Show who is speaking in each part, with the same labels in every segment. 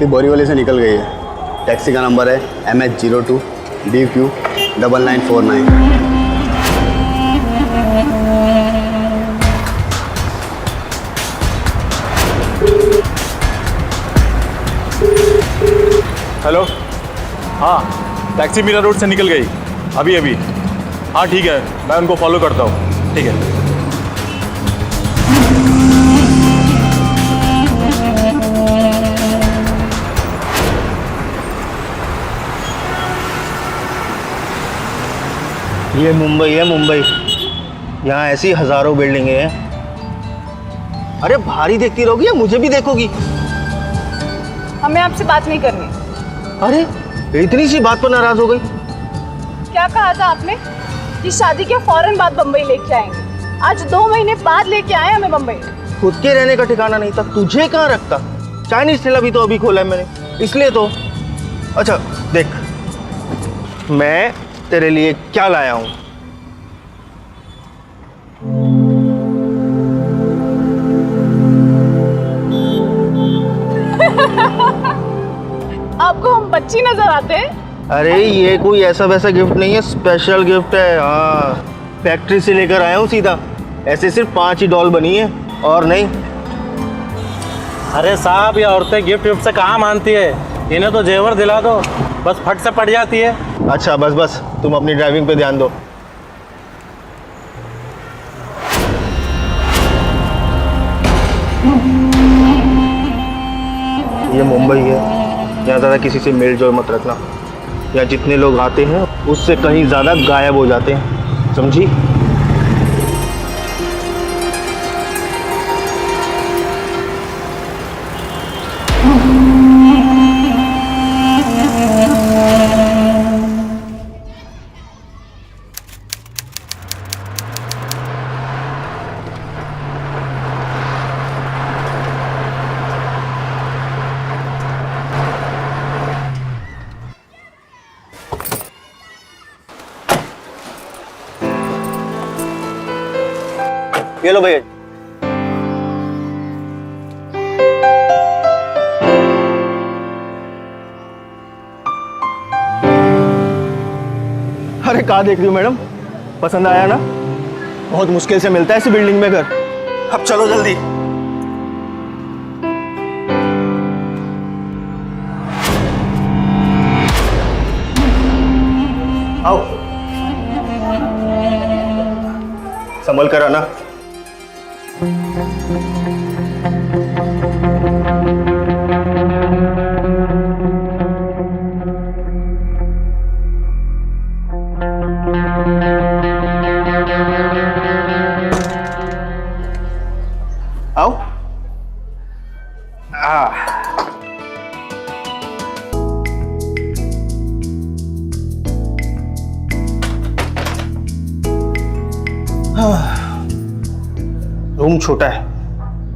Speaker 1: Taxi Borivali से निकल गई है। टैक्सी का नंबर है MH02DQ9949।
Speaker 2: हेलो, हाँ टैक्सी मीरा रोड से निकल गई अभी अभी। हाँ ठीक है, मैं उनको फॉलो करता हूँ। ठीक है।
Speaker 3: ये मुंबई है, मुंबई। यहाँ ऐसी हजारों बिल्डिंगें हैं। अरे भारी देखती रहोगी या मुझे भी देखोगी?
Speaker 4: हमें आपसे बात नहीं करनी।
Speaker 3: अरे इतनी सी बात पर नाराज हो गई?
Speaker 4: क्या कहा था आपने कि शादी के फौरन बाद बम्बई लेके आएंगे? आज 2 महीने बाद लेके आए हमें बम्बई।
Speaker 3: खुद के रहने का ठिकाना नहीं था, तुझे कहाँ रखता? चाइनीज ठेला भी तो अभी खोला है मैंने, इसलिए तो। अच्छा देख, मैं तेरे लिए क्या लाया हूँ।
Speaker 4: आपको हम बच्ची नजर आते हैं?
Speaker 3: अरे ये कोई ऐसा वैसा गिफ्ट नहीं है, स्पेशल गिफ्ट है। हाँ, फैक्ट्री से लेकर आया हूँ सीधा। ऐसे सिर्फ 5 ही डॉल बनी है और नहीं।
Speaker 5: अरे साहब, ये औरतें गिफ्ट विफ्ट से कहाँ मानती है? इन्हें तो जेवर दिला दो, बस फट से पड़ जाती है।
Speaker 3: अच्छा बस बस, तुम अपनी ड्राइविंग पे ध्यान दो। ये मुंबई है, यहाँ ज़्यादा किसी से मेल जोल मत रखना। यहाँ जितने लोग आते हैं उससे कहीं ज़्यादा गायब हो जाते हैं, समझी? ये लो भैया। अरे कहाँ देख रही हो मैडम? पसंद आया ना? बहुत मुश्किल से मिलता है ऐसी बिल्डिंग में घर। अब चलो जल्दी। आओ, संभल कर आना। आओ। रूम छोटा है,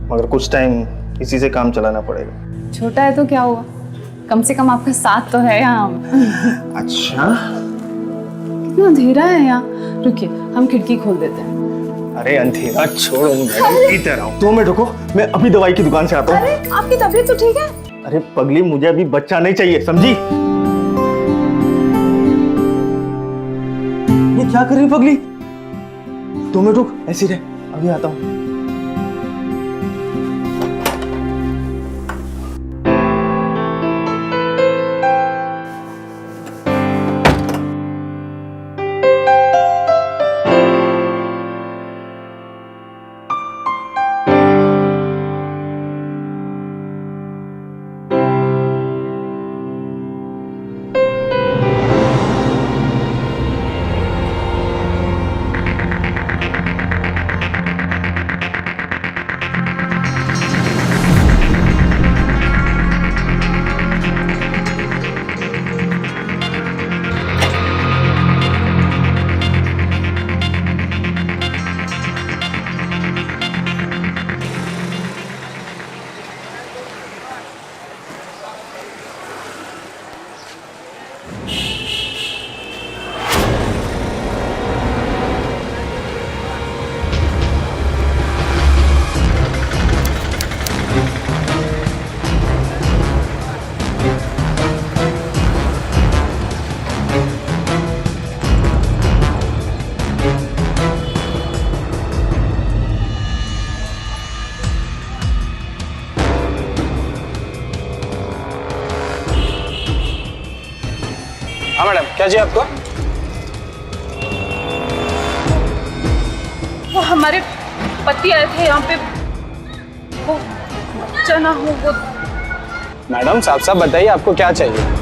Speaker 3: मगर कुछ टाइम इसी से काम चलाना पड़ेगा।
Speaker 4: छोटा है तो क्या हुआ, कम से कम आपका साथ तो है यहाँ।
Speaker 3: अच्छा,
Speaker 4: कितना अंधेरा है यहाँ। रुकिए, हम खिड़की खोल देते हैं।
Speaker 3: अरे अंधेरा छोड़ो, मैडम इधर आओ। 2 मिनट रुको, मैं अभी दवाई की दुकान से आता हूँ।
Speaker 4: अरे आपकी तबीयत तो ठीक है?
Speaker 3: अरे पगली, मुझे अभी बच्चा नहीं चाहिए, समझी? ये क्या कर रही पगली? 2 मिनट रुक, ऐसी रहे, अभी आता हूँ।
Speaker 6: क्या चाहिए आपको?
Speaker 4: वो हमारे पति आए थे यहाँ पे, वो चना हो वो।
Speaker 6: मैडम साफ साफ बताइए आपको क्या चाहिए?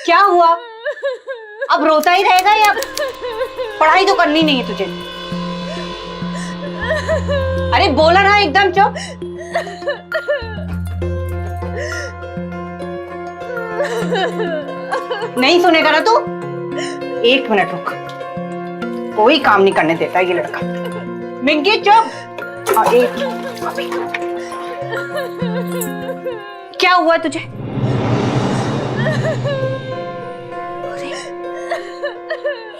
Speaker 7: क्या हुआ? अब रोता ही रहेगा या पढ़ाई तो करनी नहीं है तुझे? अरे बोला ना एकदम चुप। नहीं सुनेगा ना तू? एक मिनट रुक, कोई काम नहीं करने देता ये लड़का। मिंकी चुप। क्या हुआ तुझे?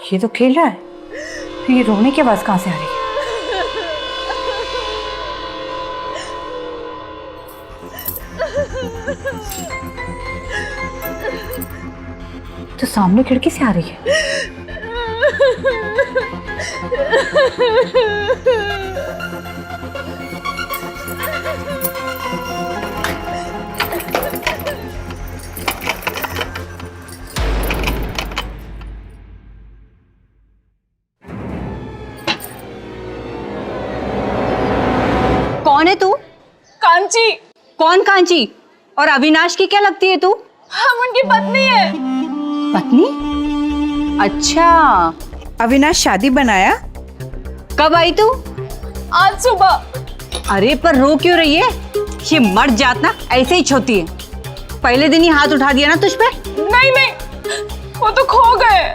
Speaker 7: ये तो खेल रहा है, ये रोने की आवाज कहां से आ रही है? तो सामने खिड़की से आ रही है। कौन है तू?
Speaker 4: कांची।
Speaker 7: कौन कांची? और अविनाश की क्या लगती है तू?
Speaker 4: हम उनकी पत्नी है।
Speaker 7: पत्नी? अच्छा,
Speaker 8: अविनाश शादी बनाया?
Speaker 7: कब आई तू?
Speaker 4: आज सुबह।
Speaker 7: अरे पर रो क्यों रही है? ये मर्द जात ना ऐसे ही छोती है। पहले दिन ही हाथ उठा दिया ना तुझ पे।
Speaker 4: नहीं नहीं, वो तो खो गए।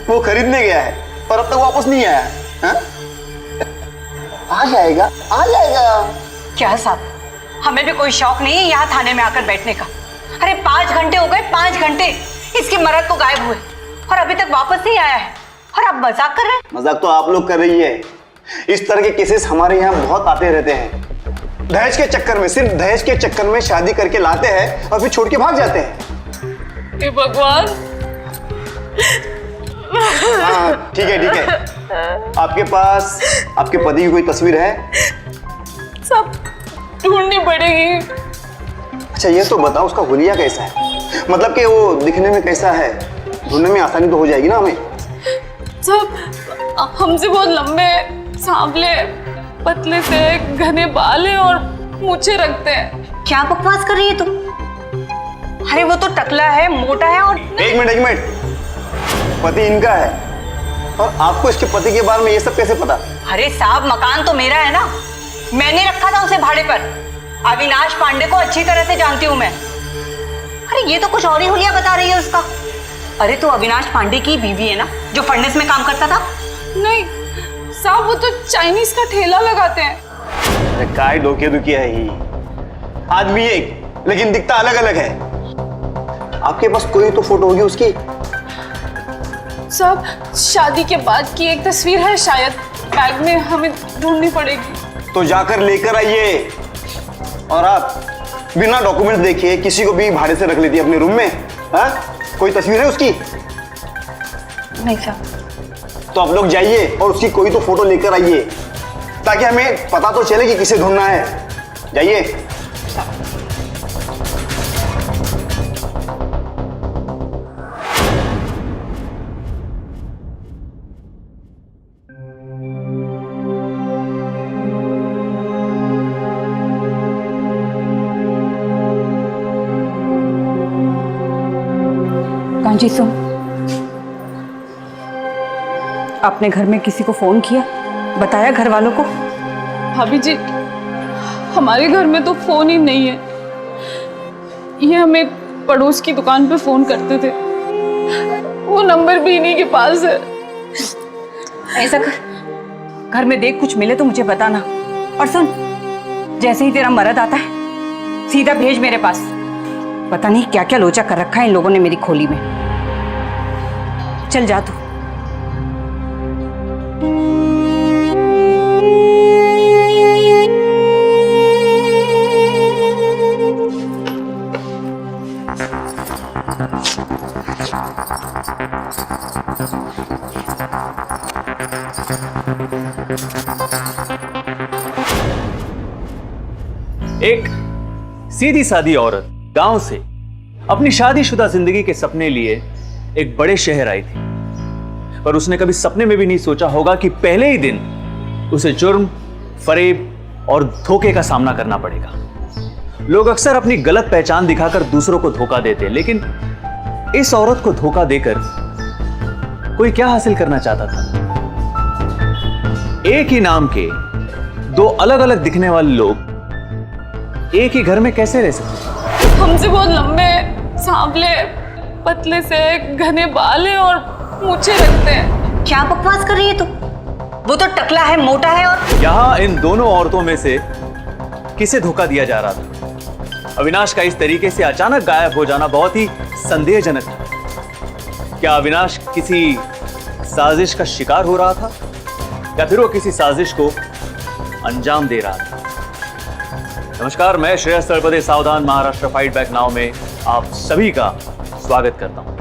Speaker 1: वो खरीदने गया है पर अब तक वापस नहीं आया। हाँ? आ जाएगा आ जाएगा।
Speaker 7: क्या साहब, हमें भी कोई शौक नहीं है यहाँ थाने में आकर बैठने का। अरे 5 घंटे हो गए, 5 घंटे इसकी मरद को गायब हुए और अभी तक वापस नहीं आया है, और आप मजाक कर रहे हैं।
Speaker 1: मजाक तो आप लोग कर रही है। इस तरह के केसेस हमारे यहाँ बहुत आते रहते हैं। दहेज के चक्कर में, सिर्फ दहेज के चक्कर में शादी करके लाते हैं और फिर छोड़ के भाग जाते हैं।
Speaker 4: हे भगवान।
Speaker 1: हाँ ठीक है। आपके पास आपके पति की कोई तस्वीर है?
Speaker 4: सब ढूंढनी पड़ेगी।
Speaker 1: अच्छा ये तो बताओ उसका हुलिया कैसा है, मतलब कि वो दिखने में कैसा है? ढूंढने में आसानी तो हो जाएगी ना हमें।
Speaker 4: सब हमसे बहुत लंबे, सांवले, पतले से, घने बाल है और मूछें रखते हैं।
Speaker 7: क्या बकवास कर रही है तुम? अरे वो तो टकला है, मोटा है और
Speaker 1: एक मिनट, पति इनका है और आपको इसके पति के बारे में ये सब कैसे पता?
Speaker 7: अरे साहब मकान तो मेरा है ना, मैंने रखा था उसे भाड़े पर। अविनाश पांडे को अच्छी तरह से जानती हूँ मैं। अरे ये तो कुछ और ही हुलिया बता रही है उसका। अरे तो अविनाश पांडे की बीवी है ना जो फर्नेस में काम करता था?
Speaker 4: नहीं साहब, वो तो चाइनीज का ठेला लगाते हैं।
Speaker 1: अरे काय धोखे दुखी है ही, आदमी एक लेकिन दिखता अलग अलग है। आपके पास कोई तो फोटो होगी उसकी?
Speaker 4: सब शादी के बाद की एक तस्वीर है शायद, बैग में हमें ढूंढनी पड़ेगी।
Speaker 1: तो जाकर लेकर आइए। और आप बिना डॉक्यूमेंट देखे किसी को भी भाड़े से रख लेती है अपने रूम में? हाँ? कोई तस्वीर है उसकी?
Speaker 7: नहीं साहब।
Speaker 1: तो आप लोग जाइए और उसकी कोई तो फोटो लेकर आइए ताकि हमें पता तो चले कि किसे ढूंढना है। जाइए।
Speaker 7: कांची सुन, आपने घर में किसी को फोन किया, बताया घर वालों को?
Speaker 4: भाभी जी, हमारे घर में तो फोन ही नहीं है। ये हमें पड़ोस की दुकान पे फोन करते थे, वो नंबर भी इन्हीं के पास है।
Speaker 7: ऐसा कर, घर में देख कुछ मिले तो मुझे बताना। और सुन, जैसे ही तेरा मर्द आता है सीधा भेज मेरे पास। पता नहीं क्या क्या लोचा कर रखा है इन लोगों ने मेरी खोली में। चल जा तू।
Speaker 9: एक सीधी सादी औरत गांव से अपनी शादीशुदा जिंदगी के सपने लिए एक बड़े शहर आई थी, पर उसने कभी सपने में भी नहीं सोचा होगा कि पहले ही दिन उसे जुर्म, फरेब और धोखे का सामना करना पड़ेगा। लोग अक्सर अपनी गलत पहचान दिखाकर दूसरों को धोखा देते, लेकिन इस औरत को धोखा देकर कोई क्या हासिल करना चाहता था? एक ही नाम के दो अलग अलग दिखने वाले लोग एक ही घर में कैसे रह सकते?
Speaker 4: हमसे बहुत लंबे, सांवले, पतले से घने बाल हैं और मूछें रखते हैं।
Speaker 7: क्या बकवास कर रही है तू? वो तो टकला है, मोटा है। और
Speaker 9: यहां इन दोनों औरतों में से किसे धोखा दिया जा रहा था? अविनाश का इस तरीके से अचानक गायब हो जाना बहुत ही संदेहजनक था। क्या अविनाश किसी साजिश का शिकार हो रहा था या फिर वो किसी साजिश को अंजाम दे रहा था? नमस्कार, मैं श्रेयस तलपदे सावधान महाराष्ट्र फाइट बैक नाउ में आप सभी का स्वागत करता हूं।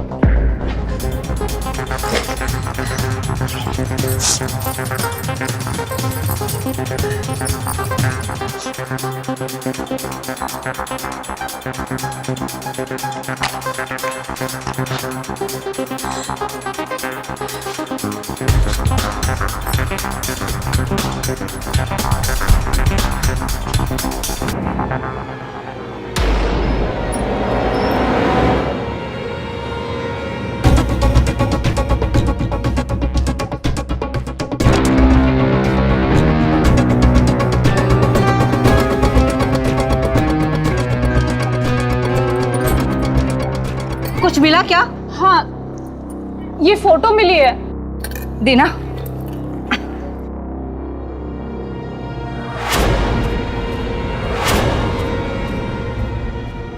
Speaker 7: कुछ मिला क्या?
Speaker 4: हाँ, ये फोटो मिली है।
Speaker 7: देना।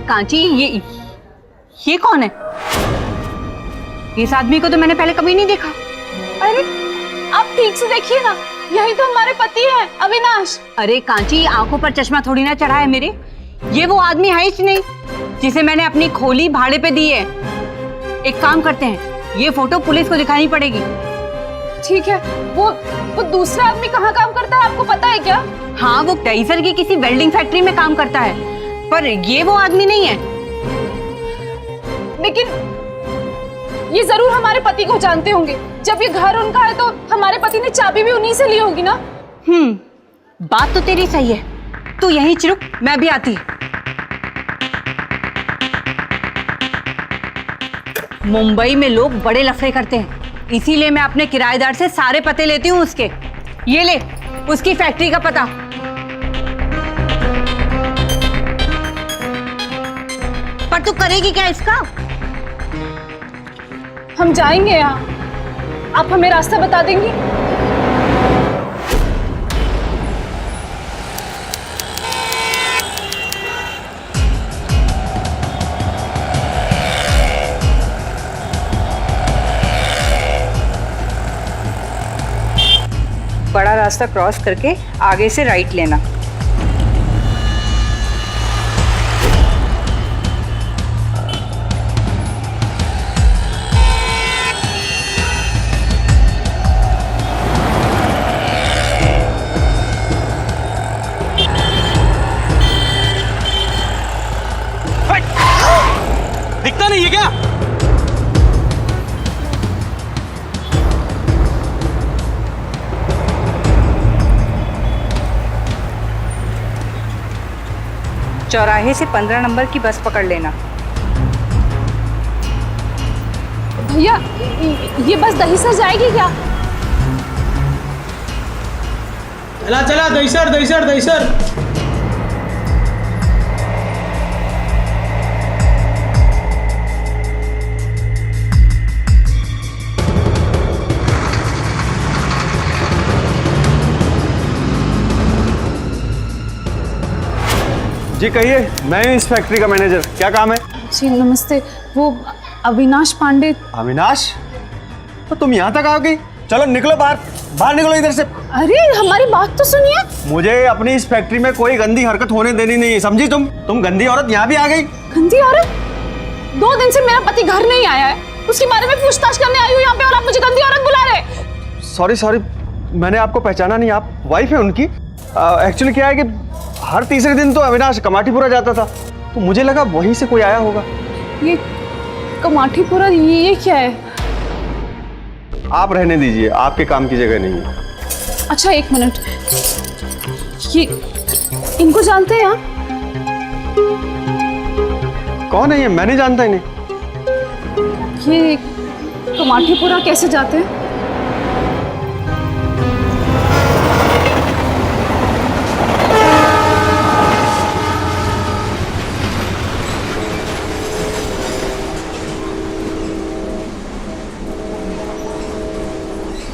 Speaker 7: कांची, ये कौन है? इस आदमी को तो मैंने पहले कभी नहीं देखा।
Speaker 4: अरे आप ठीक से देखिए ना, यही तो हमारे पति हैं, अविनाश।
Speaker 7: अरे कांची, आंखों पर चश्मा थोड़ी ना चढ़ा है मेरे। ये वो आदमी है ही नहीं जिसे मैंने अपनी खोली भाड़े पे दी है। एक काम करते हैं, ये फोटो पुलिस को दिखानी पड़ेगी।
Speaker 4: ठीक है। वो दूसरा आदमी कहाँ काम करता है, आपको पता है क्या?
Speaker 7: हाँ, वो टाइसर की किसी वेल्डिंग फैक्ट्री में काम करता है, पर ये वो आदमी नहीं है।
Speaker 4: लेकिन ये जरूर हमारे पति को जानते होंगे। जब ये घर उनका है तो हमारे पति ने चाबी भी उन्हीं से ली होगी ना।
Speaker 7: बात तो तेरी सही है। तू यहीं रुक, मैं भी आती। मुंबई में लोग बड़े लफड़े करते हैं, इसीलिए मैं अपने किराएदार से सारे पते लेती हूँ उसके। ये ले उसकी फैक्ट्री का पता। पर तू करेगी क्या इसका?
Speaker 4: हम जाएंगे यहाँ, आप हमें रास्ता बता देंगी?
Speaker 8: बड़ा रास्ता क्रॉस करके आगे से राइट लेना।
Speaker 5: दिखता नहीं है क्या?
Speaker 8: चौराहे से 15 नंबर की बस पकड़ लेना।
Speaker 4: भैया, ये बस दहीसर जाएगी क्या?
Speaker 5: चला चला, दहीसर दहीसर दहीसर।
Speaker 1: जी कहिए, मैं हूँ इस फैक्ट्री का मैनेजर, क्या काम है?
Speaker 4: जी नमस्ते, वो अविनाश पांडे।
Speaker 1: अविनाश, तो तुम यहाँ तक आ गई? चलो निकलो बाहर, बाहर निकलो इधर से।
Speaker 4: अरे हमारी बात तो सुनिए।
Speaker 1: मुझे अपनी इस फैक्ट्री में कोई गंदी हरकत होने देनी नहीं है, समझी? तुम गंदी औरत यहाँ भी आ गई।
Speaker 4: गंदी औरत? 2 दिन से मेरा पति घर नहीं आया है, उसके बारे में पूछताछ करने आई हूँ यहाँ पे और आप मुझे गंदी औरत बुला रहे।
Speaker 1: सॉरी, मैंने आपको पहचाना नहीं, आप वाइफ है उनकी। एक्चुअली क्या है कि हर तीसरे दिन तो अविनाश कमाटीपुरा जाता था, तो मुझे लगा वहीं से कोई आया होगा।
Speaker 4: ये कमाटीपुरा, ये क्या है?
Speaker 1: आप रहने दीजिए, आपके काम की जगह नहीं है।
Speaker 4: अच्छा 1 मिनट, ये इनको जानते हैं आप?
Speaker 1: कौन है ये? मैं नहीं जानता इन्हें।
Speaker 4: ये कमाटीपुरा कैसे जाते हैं?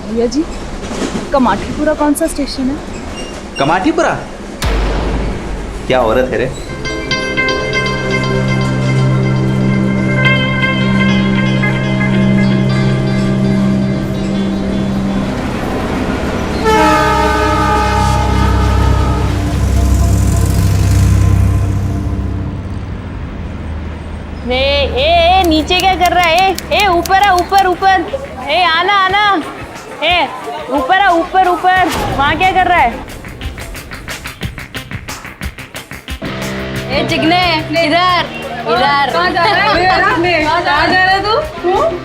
Speaker 4: भैया जी, कमाटीपुरा कौन सा स्टेशन है?
Speaker 9: कमाटीपुरा? क्या औरत है रे?
Speaker 10: ए नीचे क्या कर रहा है? ए ऊपर आ, ऊपर। ए आना। ए ऊपर आ, ऊपर। वहाँ क्या कर रहा है? ए चिकने, इधर। कहाँ जा रहा है तू?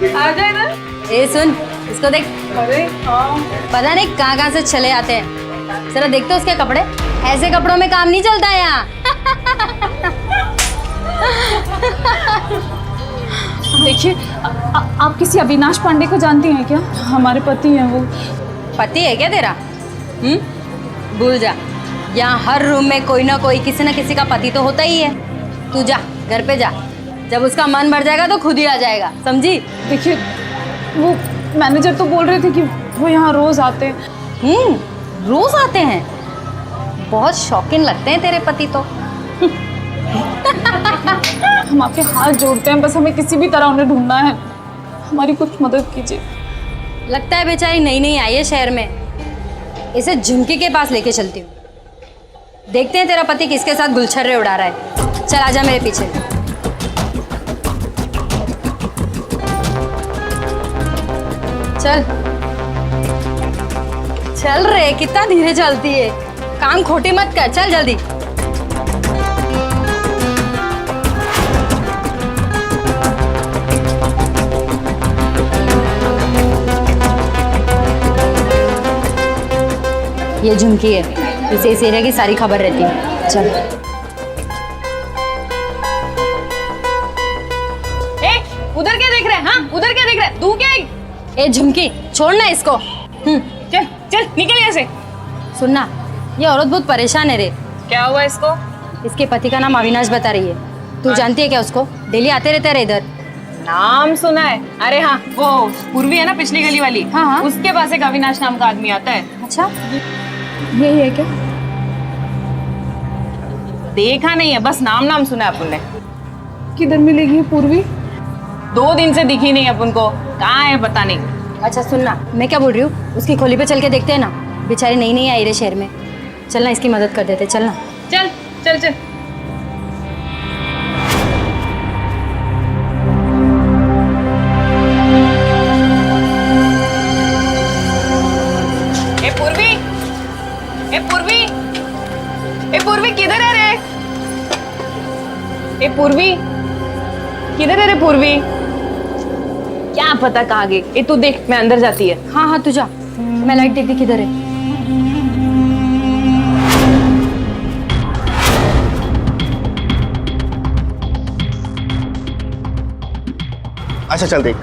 Speaker 10: आ जा इधर। ए सुन, इसको देख। अरे हाँ, पता नहीं कहाँ से चले आते हैं। जरा देखते हो उसके कपड़े, ऐसे कपड़ों में काम नहीं चलता है यहाँ।
Speaker 4: देखिए, आप किसी अविनाश पांडे को जानती हैं क्या? हमारे पति हैं वो।
Speaker 10: पति है क्या तेरा? भूल जा, यहाँ हर रूम में कोई ना कोई, किसी ना किसी का पति तो होता ही है। तू जा, घर पे जा, जब उसका मन भर जाएगा तो खुद ही आ जाएगा, समझी?
Speaker 4: देखिए, वो मैनेजर तो बोल रहे थे कि वो यहाँ रोज आते हैं।
Speaker 10: रोज आते हैं? बहुत शौकीन लगते हैं तेरे पति तो।
Speaker 4: हम आपके हाथ जोड़ते हैं, बस हमें किसी भी तरह उन्हें ढूंढना है, हमारी कुछ मदद कीजिए।
Speaker 10: लगता है बेचारी नई आई है शहर में, इसे झुमकी के पास लेके चलती हूँ। देखते हैं तेरा पति किसके साथ गुलछर्रे उड़ा रहा है। चल आजा मेरे पीछे। चल रे, कितना धीरे चलती है, काम खोटी मत कर, चल जल्दी। ये झुमकी है, इसे इस एरिया की सारी खबर रहती है। चल। उधर क्या देख रहे हैं? हाँ, उधर क्या देख रहे हैं? तू क्या है? ए झुमकी, छोड़ना इसको। चल निकल यहाँ से। सुनना, ये औरत बहुत परेशान है रे। क्या हुआ इसको? इसके पति का नाम अविनाश बता रही है। तू जानती है क्या उसको? डेली आते रहते रहे इधर।
Speaker 11: नाम सुना है। अरे हाँ, वो पूर्वी है ना, पिछली गली वाली।
Speaker 10: हाँ।
Speaker 11: उसके पास एक अविनाश नाम का आदमी आता है।
Speaker 10: अच्छा,
Speaker 4: यही है क्या?
Speaker 11: देखा नहीं है, बस नाम सुना है अपन ने।
Speaker 4: किधर मिलेगी पूर्वी?
Speaker 11: 2 दिन से दिखी नहीं अपन को, कहाँ है पता नहीं।
Speaker 10: अच्छा सुनना, मैं क्या बोल रही हूँ, उसकी खोली पे चल के देखते हैं ना। बेचारी नई आई रे शहर में, चलना इसकी मदद कर देते। चलना,
Speaker 11: चल चल चल। पूर्वी किधर है रे? ए पूर्वी किधर है रे? पूर्वी क्या पता कहाँ गई। ए तू देख, मैं अंदर जाती है।
Speaker 10: हाँ तू जा, मैं लाइट देखती किधर है।
Speaker 3: अच्छा चल देख,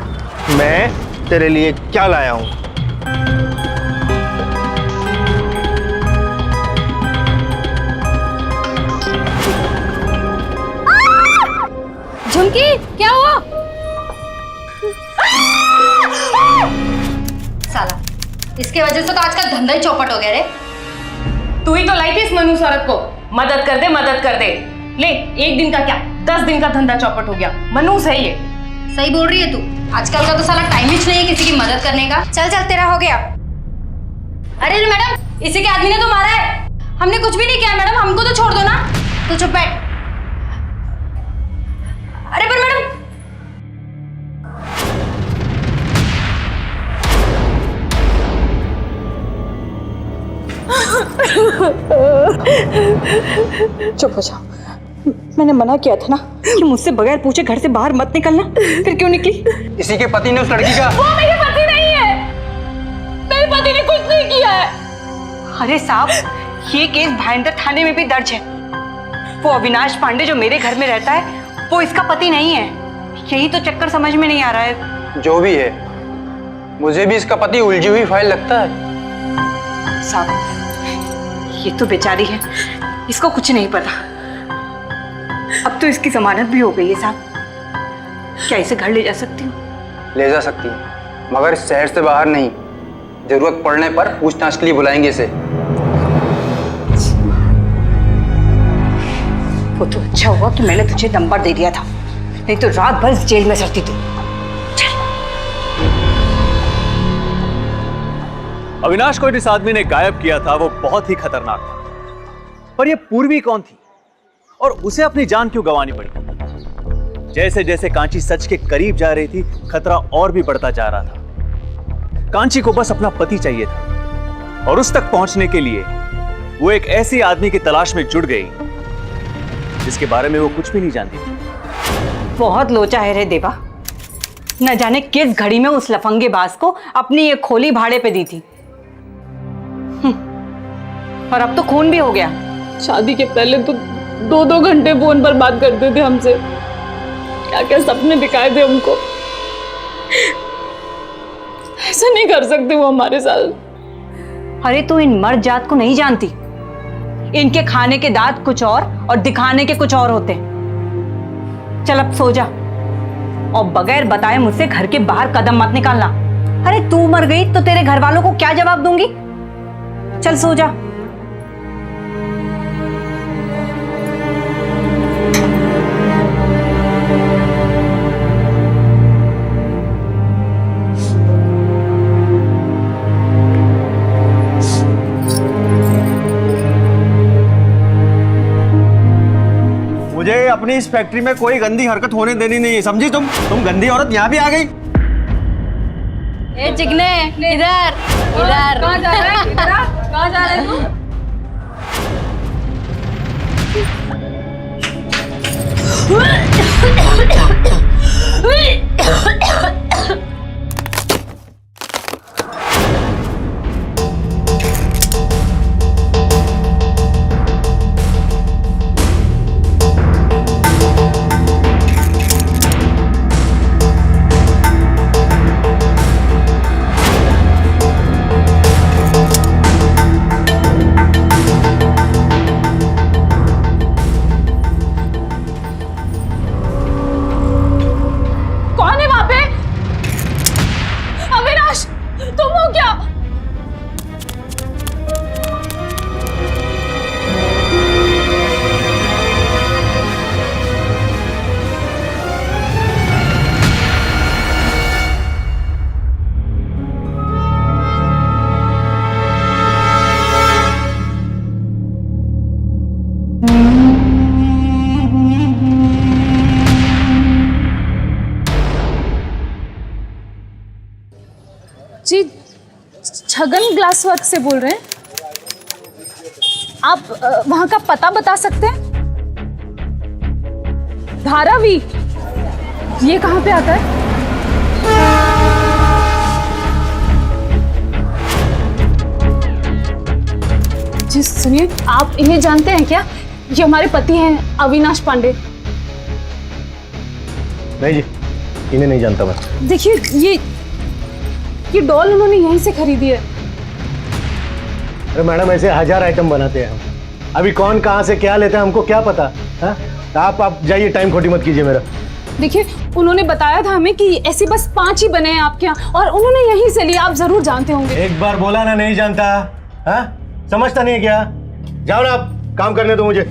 Speaker 3: मैं तेरे लिए क्या लाया हूं।
Speaker 10: झुमकी, क्या हुआ? साला, इसके वजह से तो आज का धंधा ही चौपट हो गया रे।
Speaker 11: तू ही तो लाई थी इस मनूस औरत को। मदद कर दे, मदद कर दे। ले, 1 दिन का क्या 10 दिन का धंधा चौपट हो गया। मनूस है ये।
Speaker 10: सही बोल रही है तू। आजकल का तो साला टाइम ही नहीं है किसी की मदद करने का। चल चल तेरा हो गया। अरे मैडम, इसी के आदमी ने तो मारा है। हमने कुछ भी नहीं किया मैडम, हमको तो छोड़ दो ना। तू चुप बैठ। अरे पर मैडम,
Speaker 7: चुप हो जाओ। मैंने मना किया था ना कि मुझसे बगैर पूछे घर से बाहर मत निकलना, फिर क्यों निकली?
Speaker 6: इसी के पति ने उस लड़की का।
Speaker 11: वो मेरे पति नहीं है, मेरे पति ने कुछ नहीं किया है।
Speaker 7: अरे साहब, ये केस भाईंदर थाने में भी दर्ज है। वो अविनाश पांडे जो मेरे घर में रहता है वो इसका पति नहीं है। यही तो चक्कर समझ में नहीं आ रहा है।
Speaker 6: जो भी है, मुझे भी इसका पति उलझी हुई फाइल लगता है।
Speaker 7: साहब, ये तो बेचारी है, इसको कुछ नहीं पता। अब तो इसकी जमानत भी हो गई है साहब। क्या इसे घर ले जा सकती हूँ?
Speaker 6: ले जा सकती है, मगर इस शहर से बाहर नहीं। जरूरत पड़ने पर पूछताछ के लिए बुलाएंगे इसे।
Speaker 7: वो तो अच्छा हुआ कि मैंने तुझे नंबर दे दिया था, नहीं तो रात भर जेल में सड़ती तू।
Speaker 9: अविनाश को जिस आदमी ने गायब किया था वो बहुत ही खतरनाक था। पर यह पूर्वी कौन थी और उसे अपनी जान क्यों गंवानी पड़ी? जैसे जैसे कांची सच के करीब जा रही थी, खतरा और भी बढ़ता जा रहा था। कांची को बस अपना पति चाहिए था और उस तक पहुंचने के लिए वो एक ऐसी आदमी की तलाश में जुट गई जिसके बारे में वो कुछ भी नहीं जानती थी।
Speaker 7: बहुत लोचा है रे देवा। न जाने किस घड़ी में उस लफंगेबाज को अपनी ये खोली भाड़े पे दी थी। और अब तो खून भी हो गया।
Speaker 4: शादी के पहले तो 2-2 घंटे फोन पर बात करते थे हमसे। क्या क्या सपने दिखाए थे हमको। ऐसा नहीं कर सकते वो हमारे साथ।
Speaker 7: अरे तू इन मर्द जात को नहीं जानती। इनके खाने के दांत कुछ और दिखाने के कुछ और होते। चल अब सो जा और बगैर बताए मुझसे घर के बाहर कदम मत निकालना। अरे तू मर गई तो तेरे घर वालों को क्या जवाब दूंगी? चल सो जा।
Speaker 3: मुझे अपनी इस फैक्ट्री में कोई गंदी हरकत होने देनी नहीं है, समझी? तुम गंदी औरत यहाँ भी आ गई।
Speaker 10: ए चिकने, इधर इधर।
Speaker 11: कहाँ जा रहा है? कहाँ जा रहा है तू?
Speaker 4: जी, छगन ग्लास वर्क से बोल रहे हैं आप? वहां का पता बता सकते हैं? धारावी, ये कहाँ पे आता है? जी सुनिए, आप इन्हें जानते हैं क्या? ये हमारे पति हैं, अविनाश पांडे।
Speaker 3: नहीं जी, इन्हें नहीं जानता मैं।
Speaker 4: देखिए, ये डॉल उन्होंने यहीं से खरीदी है।
Speaker 3: अरे मैडम, ऐसे 1000 आइटम बनाते हैं हम। अभी कौन कहाँ से क्या लेता है हमको क्या पता है? आप जाइए, टाइम खोटी मत कीजिए मेरा।
Speaker 4: देखिए, उन्होंने बताया था हमें कि ऐसे बस 5 ही बने हैं आपके यहाँ, और उन्होंने यहीं से लिया। आप जरूर जानते होंगे।
Speaker 3: एक बार बोला ना, नहीं जानता। समझता नहीं है क्या? जाओ ना, आप काम करने दो मुझे।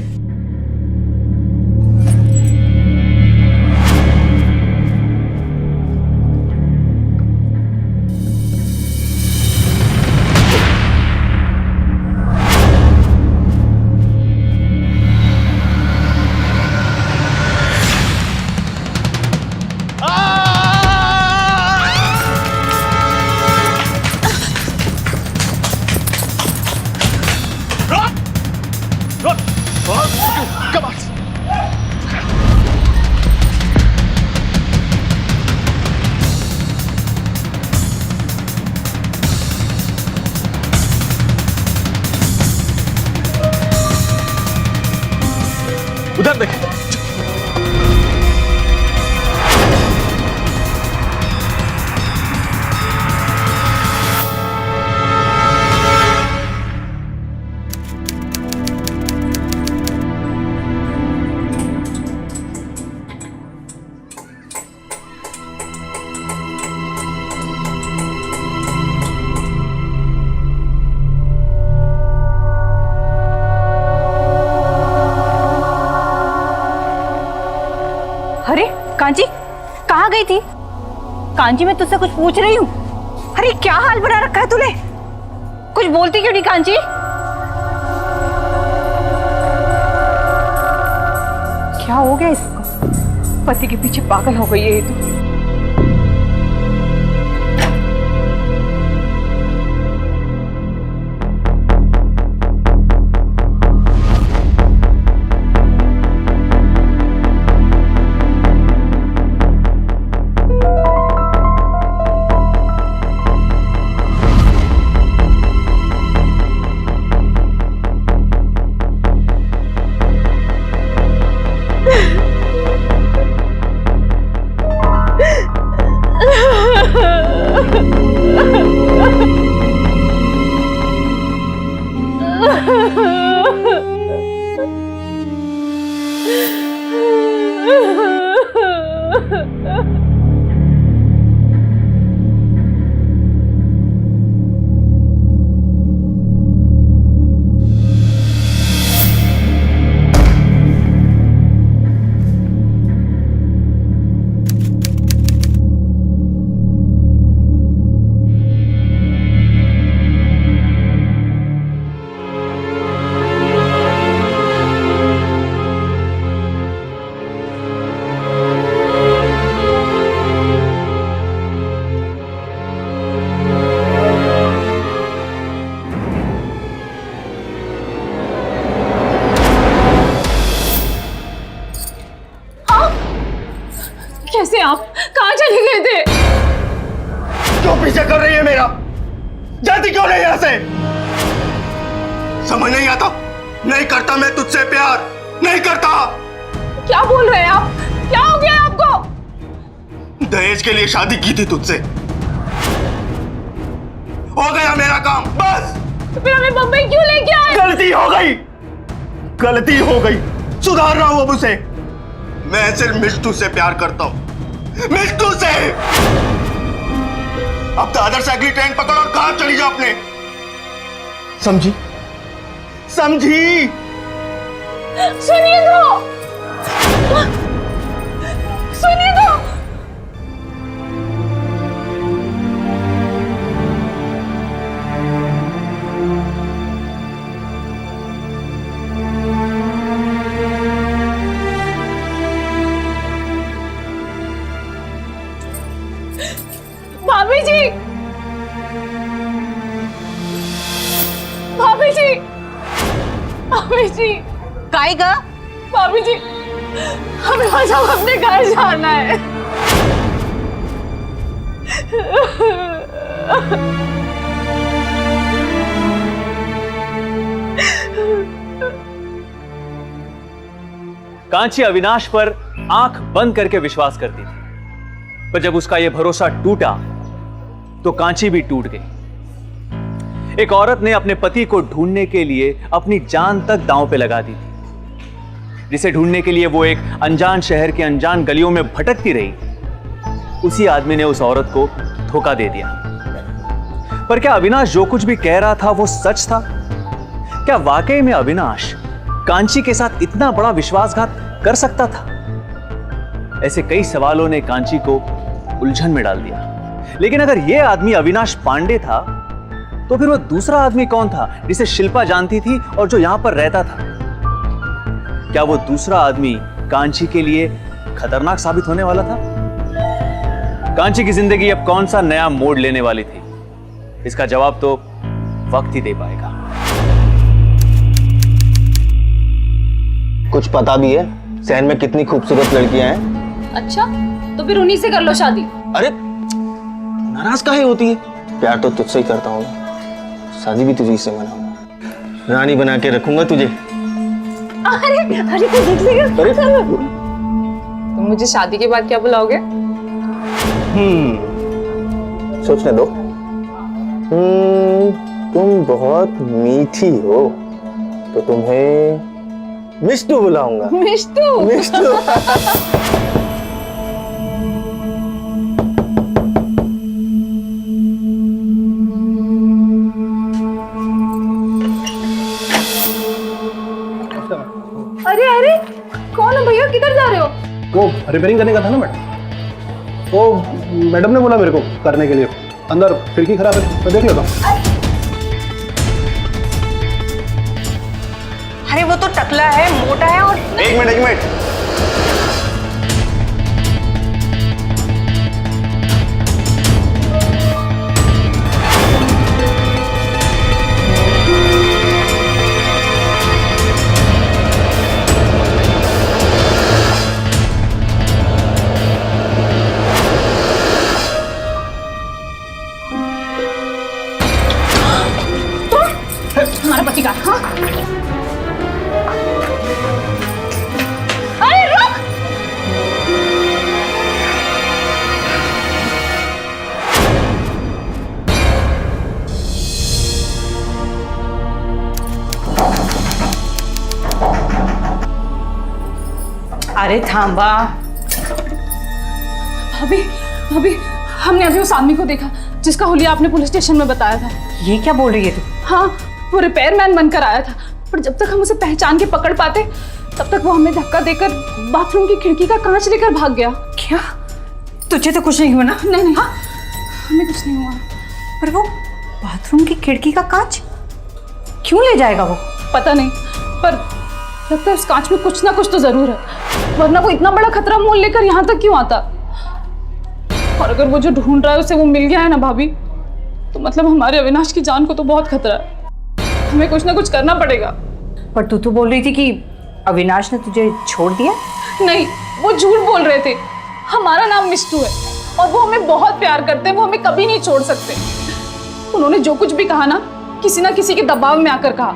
Speaker 7: गई थी? कांची, मैं तुझसे कुछ पूछ रही हूँ। अरे क्या हाल बना रखा है तूने? कुछ बोलती क्यों नहीं कांची? क्या हो गया इसको?
Speaker 11: पति के पीछे पागल हो गई है ये तो। कैसे आप कहाँ चले गए थे?
Speaker 3: क्यों पीछे कर रही है मेरा? जाती क्यों नहीं यहाँ से? समझ नहीं आता? नहीं करता मैं तुझसे प्यार, नहीं करता।
Speaker 11: क्या बोल रहे हैं आप? क्या हो गया आपको?
Speaker 3: दहेज के लिए शादी की थी तुझसे, हो गया मेरा काम, बस।
Speaker 11: तो फिर हमें बम्बई क्यों लेके आए?
Speaker 3: गलती हो गई, गलती हो गई, सुधार रहा हूं अब उसे। मैं सिर्फ मिष्टू से प्यार करता हूं, मिष्टू से। अब दादर से अगली ट्रेन पकड़ और कार चली जा अपने। समझी? समझी?
Speaker 11: सुनिए तो, सुनिए तो। भाभी जी, भाभी जी, भाभी जी,
Speaker 7: काय गा?
Speaker 11: भाभी जी, हमें बचाओ, अपने घर जाना है।
Speaker 9: कांची अविनाश पर आंख बंद करके विश्वास करती थी, पर जब उसका यह भरोसा टूटा तो कांची भी टूट गई। एक औरत ने अपने पति को ढूंढने के लिए अपनी जान तक दांव पे लगा दी थी, जिसे ढूंढने के लिए वो एक अनजान शहर के अनजान गलियों में भटकती रही। उसी आदमी ने उस औरत को धोखा दे दिया। पर क्या अविनाश जो कुछ भी कह रहा था वो सच था? क्या वाकई में अविनाश कांची के साथ इतना बड़ा विश्वासघात कर सकता था? ऐसे कई सवालों ने कांची को उलझन में डाल दिया। लेकिन अगर यह आदमी अविनाश पांडे था तो फिर वो दूसरा आदमी कौन था जिसे शिल्पा जानती थी और जो यहां पर रहता था? क्या वो दूसरा आदमी कांची के लिए खतरनाक साबित होने वाला था? कांची की जिंदगी अब कौन सा नया मोड़ लेने वाली थी? इसका जवाब तो वक्त ही दे पाएगा।
Speaker 3: कुछ पता भी है शहर में कितनी खूबसूरत लड़कियां हैं?
Speaker 10: अच्छा, तो फिर उन्हीं से कर लो शादी।
Speaker 3: अरे नाराज काहे होती है? प्यार तो तुझसे ही करता हूँ, शादी भी तुझे से मनाऊंगा, रानी बना के रखूंगा तुझे।
Speaker 11: अरे अरे कोई देख लेगा।
Speaker 3: अरे
Speaker 11: तुम मुझे शादी के बाद क्या बुलाओगे?
Speaker 3: सोचने दो। तुम बहुत मीठी हो तो तुम्हें मिष्टू बुलाऊंगा।
Speaker 11: मिष्टू?
Speaker 3: मिष्टू।
Speaker 11: अरे अरे, कौन हो भैया, किधर जा रहे हो?
Speaker 5: वो रिपेयरिंग करने का था ना मैडम।
Speaker 12: वो मैडम ने बोला मेरे को करने के लिए, अंदर खिड़की खराब है, मैं देख लेता हूँ।
Speaker 7: अरे वो तो टकला है, मोटा है और
Speaker 1: एक मिनट
Speaker 11: हमारा पति का, हाँ? अरे रुक!
Speaker 7: अरे थांबा।
Speaker 11: भाभी, भाभी, हमने अभी उस आदमी को देखा जिसका हुलिया आपने पुलिस स्टेशन में बताया था।
Speaker 7: ये क्या बोल रही है तू?
Speaker 11: हाँ, वो रिपेयरमैन बनकर आया था, पर जब तक हम उसे पहचान के पकड़ पाते तब तक वो हमें धक्का देकर बाथरूम की खिड़की का कांच लेकर भाग गया।
Speaker 7: क्या? तुझे तो कुछ नहीं हुआ ना?
Speaker 11: नहीं नहीं, हाँ, हमें कुछ नहीं हुआ।
Speaker 7: पर वो बाथरूम की खिड़की का कांच क्यों ले जाएगा वो?
Speaker 11: पता नहीं, पर लगता है उस कांच में कुछ ना कुछ तो जरूर है, वरना वो इतना बड़ा खतरा मोल लेकर यहाँ तक क्यों आता? और अगर वो जो ढूंढ रहा है उसे वो मिल गया है ना भाभी, तो मतलब हमारे अविनाश की जान को तो बहुत खतरा है। हमें कुछ ना कुछ करना पड़ेगा।
Speaker 7: पर तू तो बोल रही थी कि अविनाश ने तुझे छोड़ दिया।
Speaker 11: नहीं, वो झूठ बोल रहे थे। हमारा नाम मिष्टू है और वो हमें बहुत प्यार करते हैं, वो हमें कभी नहीं छोड़ सकते। उन्होंने जो कुछ भी कहा ना, किसी ना किसी के दबाव में आकर कहा।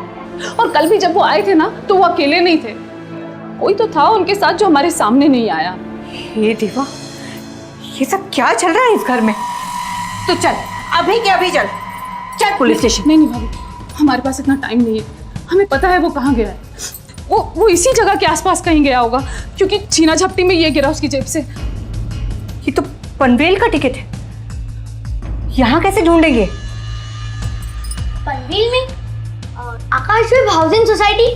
Speaker 11: और कल भी जब वो आए थे ना, तो वो अकेले नहीं थे, कोई तो था उनके साथ जो हमारे सामने नहीं आया।
Speaker 7: हे देवा, ये सब क्या चल रहा है इस घर में? तो चल, अभी के अभी चल पुलिस स्टेशन।
Speaker 11: नहीं नहीं भाभी, हमारे पास इतना टाइम नहीं है। हमें पता है वो कहाँ गया है। वो इसी जगह के आसपास कहीं गया होगा, क्योंकि छीना झपटी में ये गिरा उसकी जेब से।
Speaker 7: ये तो पनवेल का टिकट है, यहाँ कैसे ढूंढेंगे?
Speaker 10: पनवेल में आकाश हाउसिंग सोसाइटी,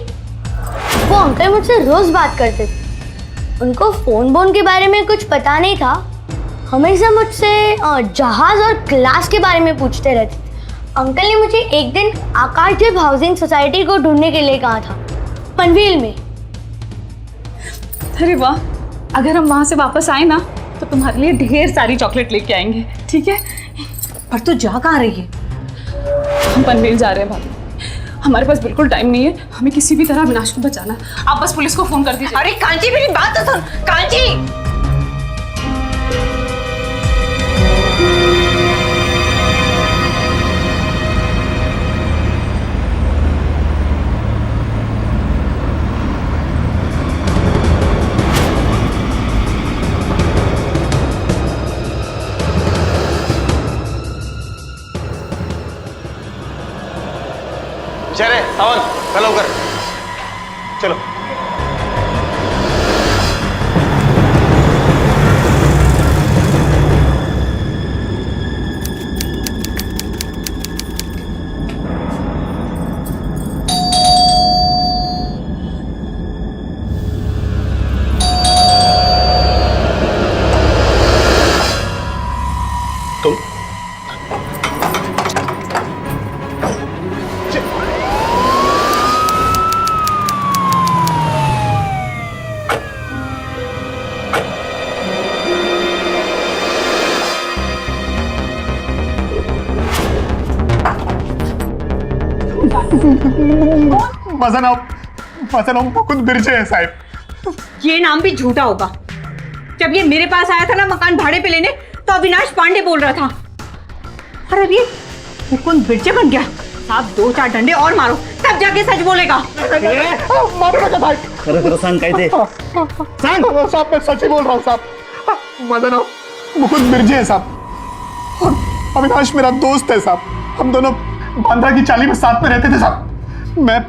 Speaker 10: वो अंकल मुझसे रोज बात करते थे। उनको फोन बोन के बारे में कुछ पता नहीं था, हमेशा मुझसे जहाज और क्लास के बारे में पूछते रहते थे। अंकल ने मुझे एक दिन आकाशदीप हाउसिंग सोसाइटी को ढूंढने के लिए कहा था, पनवेल में।
Speaker 11: अरे वाह, अगर हम वहां से वापस आए ना तो तुम्हारे लिए ढेर सारी चॉकलेट लेके आएंगे, ठीक है?
Speaker 7: पर तू जा कहाँ रही है?
Speaker 11: हम पनवेल जा रहे हैं भाभी, हमारे पास बिल्कुल टाइम नहीं है। हमें किसी भी तरह अविनाश को बचाना है। आप बस पुलिस को फोन कर दीजिए।
Speaker 7: अरे कांची, मेरी बात तो सुन। कांची,
Speaker 1: चले सावन, चलो कर, चलो।
Speaker 12: तुम
Speaker 3: माझं नाव मुकुंद बिरजे है साहब।
Speaker 7: ये नाम भी झूठा होगा। जब ये मेरे पास आया था ना मकान भाड़े पे लेने, तो अविनाश पांडे बोल रहा था, और अब ये मुकुंद बिरजे बन गया। साहब 2-4 डंडे और मारो, तब जाके सच बोलेगा।
Speaker 3: मारो ना भाई।
Speaker 9: खरं सांग काय ते?
Speaker 3: साहब मैं सच ही बोल रहा हूँ साहब। माझं नाव मुकुंद बिरजे है साहब, और अविनाश मेरा दोस्त है साहब। हम दोनों बांद्रा की चाली में साथ में रहते थे साहब। मैं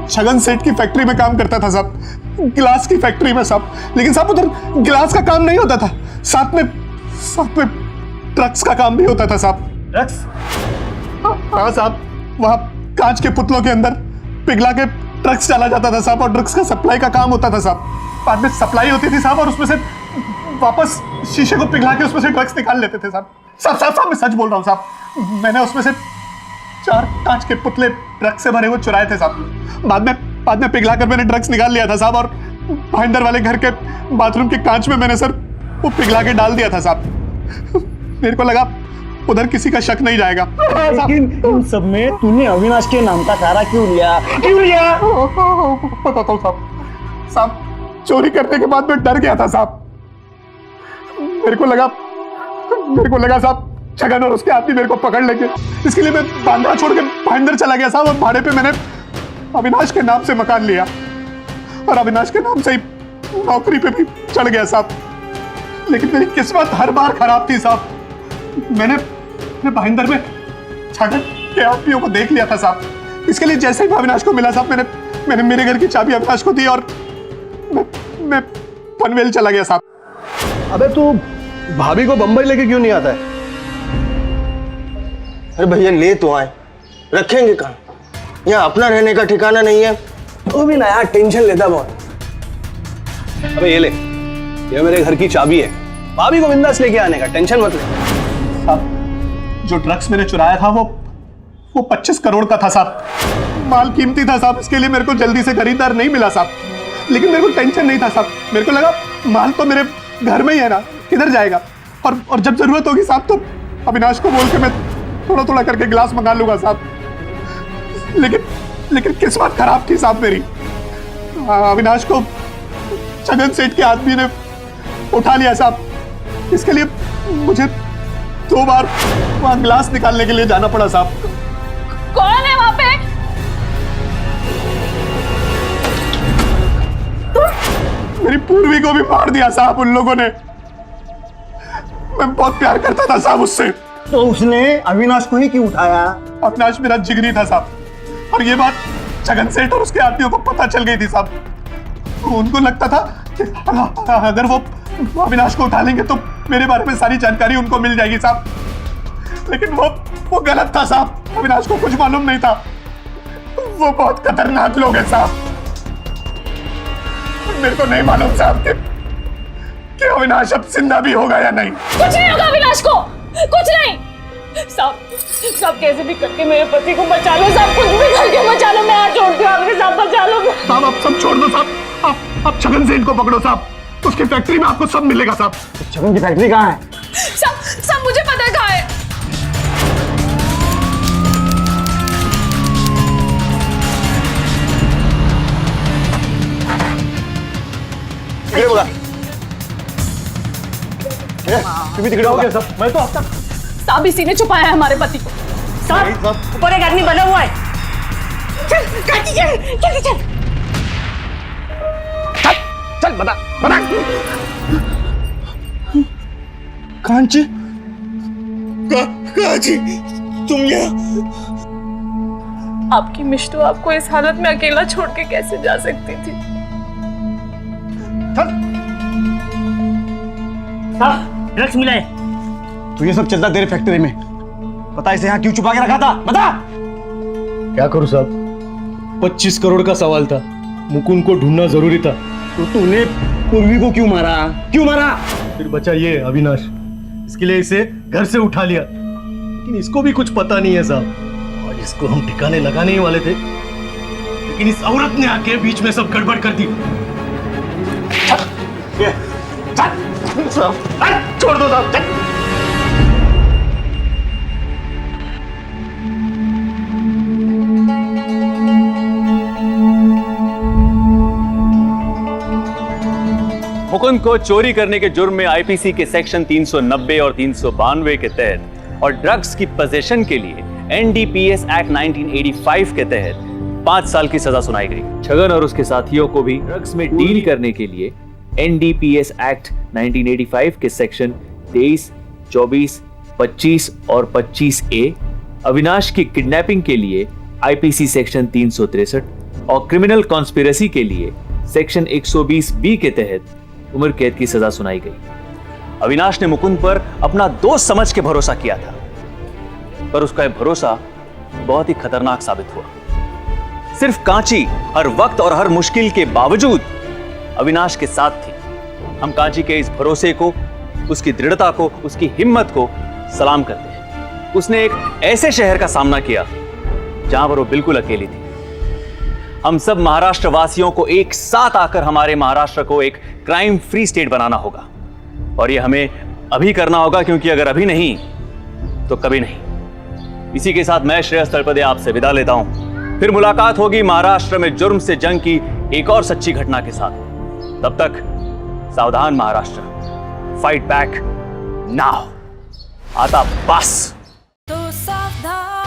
Speaker 3: छगन सेठ की फैक्ट्री में काम करता था साहब, गिलास की फैक्ट्री में साहब। लेकिन साहब उधर गिलास का काम नहीं होता था, साथ में ट्रक्स का काम भी होता था साहब।
Speaker 9: ट्रक्स?
Speaker 3: हाँ साहब, वहाँ कांच के पुतलों के अंदर पिघला के ट्रक्स डाला जाता था साहब, और ड्रग्स का सप्लाई का काम होता था साहब। बाद में सप्लाई होती थी साहब, और उसमें से वापस शीशे को पिघला के उसमें से ड्रग्स निकाल लेते थे साहब। साहब मैं सच बोल रहा हूँ साहब, मैंने उसमें से 4 कांच के पुतले ड्रग्स से भरे हुए चुराए थे साहब। बाद में पिघला कर मैंने ड्रग्स निकाल लिया था साहब, और भाईंदर वाले घर के बाथरूम के कांच में मैंने सर वो पिघला के डाल दिया था साहब। मेरे को लगा उधर किसी का शक नहीं जाएगा।
Speaker 1: लेकिन इन सब में तूने अविनाश के नाम का सहारा क्यों लिया?
Speaker 3: बताता हूँ साहब, चोरी करने के बाद मैं डर गया था साहब। मेरे को लगा साहब छगन और उसके आदमी मेरे को पकड़ लेंगे, इसके लिए मैं बांद्रा छोड़ के भाईंदर चला गया साहब, और भाड़े पे मैंने अविनाश के नाम से मकान लिया और अविनाश के नाम से ही नौकरी पे भी चढ़ गया साहब। लेकिन मेरी किस्मत हर बार खराब थी साहब। मैंने भाईंदर में छगन के आदमियों को देख लिया था साहब। इसके लिए जैसे ही अविनाश को मिला साहब, मैंने मेरे घर की चाबी अविनाश को दी और मैं पनवेल चला गया साहब।
Speaker 12: अबे तू भाभी को बंबई लेके क्यों नहीं आता है?
Speaker 1: अरे भैया ले तो आए, रखेंगे कहाँ? यहाँ अपना रहने का ठिकाना नहीं है, तो भी ना यार टेंशन लेता बहुत।
Speaker 12: अबे ये ले, ये मेरे घर की चाबी है, भाभी को बिंदास लेके आने का, टेंशन मत ले।
Speaker 3: साहब जो ड्रग्स मैंने चुराया था वो 25 करोड़ का था साहब। माल कीमती था साहब, इसके लिए मेरे को जल्दी से खरीदार नहीं मिला साहब। लेकिन मेरे को टेंशन नहीं था साहब, मेरे को लगा माल तो मेरे घर में ही है ना, किधर जाएगा। और जब जरूरत होगी साहब तो अविनाश को बोल के मैं थोड़ा करके गिलास मंगा लूंगा साहब। लेकिन किस्मत खराब थी साहब मेरी। अविनाश को छगन सेठ के आदमी ने उठा लिया साहब। इसके लिए मुझे 2 बार वहां गिलास निकालने के लिए जाना पड़ा साहब।
Speaker 11: कौन है वहां पे?
Speaker 3: मेरी पूर्वी को भी मार दिया साहब उन लोगों ने। मैं बहुत प्यार करता था साहब उससे।
Speaker 1: तो उसने अविनाश को ही क्यों उठाया?
Speaker 3: अविनाश मेरा जिगरी था साहब, और ये बात छगन सेठ और उसके आदमियों को पता चल गई थी साहब। उनको लगता था कि अगर वो अविनाश को उठा लेंगे तो मेरे बारे में सारी जानकारी उनको मिल जाएगी साहब। लेकिन वो गलत था साहब, अविनाश को कुछ मालूम नहीं था। वो बहुत खतरनाक लोग हैं साहब। मेरे को नहीं मालूम साहब कि अविनाश अब जिंदा भी होगा या नहीं।
Speaker 11: कुछ नहीं होगा अविनाश को, कुछ नहीं। साहब कैसे भी करके मेरे पति को बचा लो साहब, कुछ भी करके बचा लो। मैं हाथ जोड़ती हूँ आपके साथ, बचा लो
Speaker 3: साहब। आप सब छोड़ दो साहब, आप छगन सेठ को पकड़ो साहब, उसकी फैक्ट्री में आपको सब मिलेगा साहब।
Speaker 1: छगन की फैक्ट्री कहाँ है?
Speaker 11: साहब मुझे पता है कहाँ है।
Speaker 1: तुम्हें दिख रहा हो क्या सब? मैं तो
Speaker 11: साहब इसी ने छुपाया है हमारे पति को।
Speaker 7: साहब ऊपर एक आदमी बना हुआ है।
Speaker 1: चल बता। कांची तुम यहाँ?
Speaker 11: आपकी मिष्टू आपको इस हालत में अकेला छोड़ के कैसे जा सकती थी?
Speaker 5: ड्रग्स मिला है।
Speaker 1: तो ये सब चलता तेरे फैक्ट्री में, पता इसे यहाँ क्यों छुपा के रखा था? बता।
Speaker 12: क्या करूं साहब, 25 करोड़ का सवाल था, मुकुंद को ढूंढना जरूरी था।
Speaker 1: तो तूने पूर्वी को क्यों मारा?
Speaker 12: फिर बचा ये अविनाश, इसके लिए इसे घर से उठा लिया। लेकिन इसको भी कुछ पता नहीं है साहब, और इसको हम ठिकाने लगाने ही वाले थे, लेकिन इस औरत ने आके बीच में सब गड़बड़ कर दी।
Speaker 3: छोड़ दो साहब।
Speaker 9: मुकुंद को चोरी करने के जुर्म में आईपीसी के सेक्शन 390 और 392 के तहत और ड्रग्स की पोजीशन के लिए एनडीपीएस एक्ट 1985 के तहत 5 साल की सजा सुनाई गई। छगन और उसके साथियों को भी ड्रग्स में डील करने के लिए एनडीपीएस एक्ट 1985 के सेक्शन 23, 24, 25 और 25A, अविनाश की किडनैपिंग के लिए आईपीसी सेक्शन 363 और क्रिमिनल कॉन्स्पिरेसी के लिए सेक्शन 120B के तहत उम्र कैद की सजा सुनाई गई। अविनाश ने मुकुंद पर अपना दोस्त समझ के भरोसा किया था, पर उसका यह भरोसा बहुत ही खतरनाक साबित हुआ। सिर्फ कांची हर वक्त और हर मुश्किल के बावजूद अविनाश के साथ थी। हम कांची के इस भरोसे को, उसकी दृढ़ता को, उसकी हिम्मत को सलाम करते हैं। उसने एक ऐसे शहर का सामना किया जहां पर वो बिल्कुल अकेली थी। हम सब महाराष्ट्र वासियों को एक साथ आकर हमारे महाराष्ट्र को एक क्राइम फ्री स्टेट बनाना होगा, और ये हमें अभी करना होगा, क्योंकि अगर अभी नहीं तो कभी नहीं। इसी के साथ मैं श्रेयस तलपदे आपसे विदा लेता हूं। फिर मुलाकात होगी महाराष्ट्र में जुर्म से जंग की एक और सच्ची घटना के साथ। तब तक सावधान महाराष्ट्र, फाइट बैक नाउ। आता बस।
Speaker 13: तो सावधान।